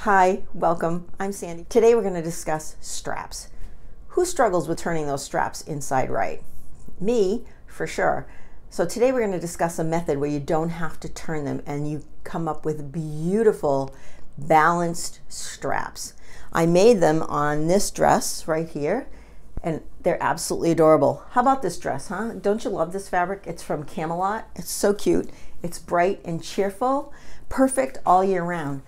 Hi, welcome. I'm Sandy. Today we're going to discuss straps. Who struggles with turning those straps inside right? Me, for sure. So today we're going to discuss a method where you don't have to turn them and you come up with beautiful balanced straps. I made them on this dress right here and they're absolutely adorable. How about this dress, huh? Don't you love this fabric? It's from Camelot. It's so cute. It's bright and cheerful. Perfect all year round.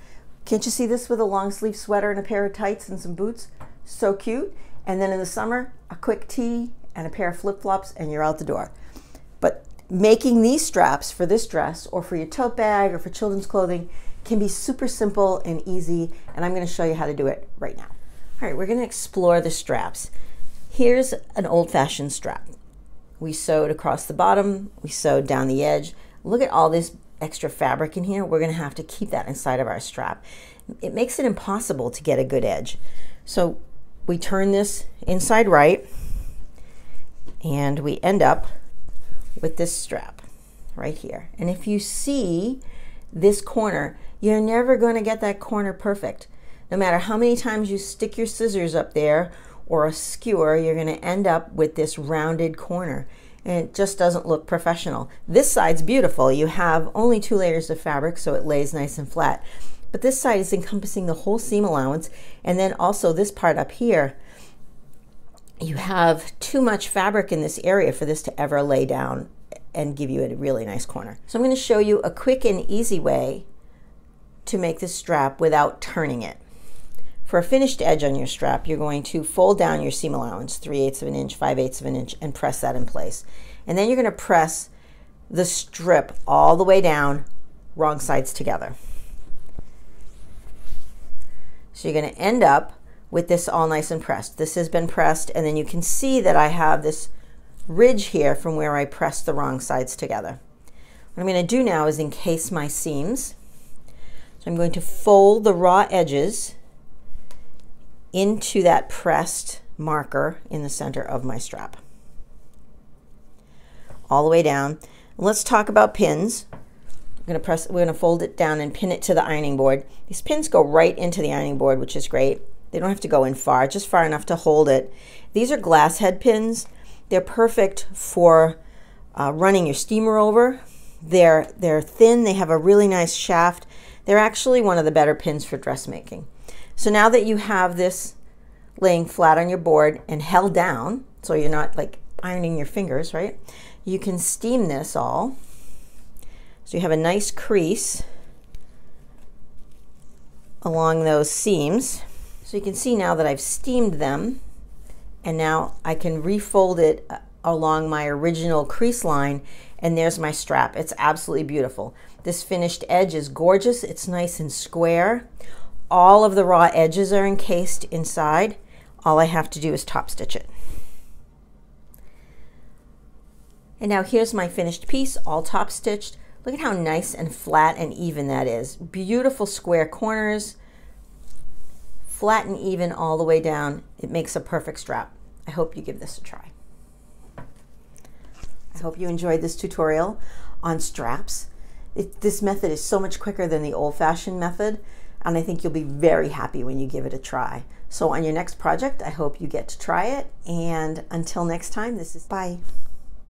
Can't you see this with a long sleeve sweater and a pair of tights and some boots? So cute. And then in the summer, a quick tee and a pair of flip-flops and you're out the door. But making these straps for this dress or for your tote bag or for children's clothing can be super simple and easy, and I'm going to show you how to do it right now. All right, we're going to explore the straps. Here's an old-fashioned strap. We sewed across the bottom, we sewed down the edge. Look at all this extra fabric in here. We're going to have to keep that inside of our strap. It makes it impossible to get a good edge. So we turn this inside right and we end up with this strap right here. And if you see this corner, you're never going to get that corner perfect. No matter how many times you stick your scissors up there or a skewer, you're going to end up with this rounded corner. And it just doesn't look professional. This side's beautiful. You have only 2 layers of fabric, so it lays nice and flat. But this side is encompassing the whole seam allowance, and then also this part up here, you have too much fabric in this area for this to ever lay down and give you a really nice corner. So I'm going to show you a quick and easy way to make this strap without turning it. For a finished edge on your strap, you're going to fold down your seam allowance, 3/8 of an inch, 5/8 of an inch, and press that in place. And then you're going to press the strip all the way down, wrong sides together. So you're going to end up with this all nice and pressed. This has been pressed, and then you can see that I have this ridge here from where I pressed the wrong sides together. What I'm going to do now is encase my seams. So I'm going to fold the raw edges into that pressed marker in the center of my strap. All the way down. Let's talk about pins. We're going to fold it down and pin it to the ironing board. These pins go right into the ironing board, which is great. They don't have to go in far, just far enough to hold it. These are glass head pins. They're perfect for running your steamer over. They're thin, they have a really nice shaft. They're actually one of the better pins for dressmaking. So now that you have this laying flat on your board and held down, so you're not like ironing your fingers, right? You can steam this all. So you have a nice crease along those seams. So you can see now that I've steamed them, and now I can refold it along my original crease line, and there's my strap. It's absolutely beautiful. This finished edge is gorgeous. It's nice and square. All of the raw edges are encased inside. All I have to do is top stitch it. And now here's my finished piece, all top stitched. Look at how nice and flat and even that is. Beautiful square corners, flat and even all the way down. It makes a perfect strap. I hope you give this a try. I hope you enjoyed this tutorial on straps. This method is so much quicker than the old-fashioned method, and I think you'll be very happy when you give it a try. So on your next project, I hope you get to try it, and until next time, this is bye.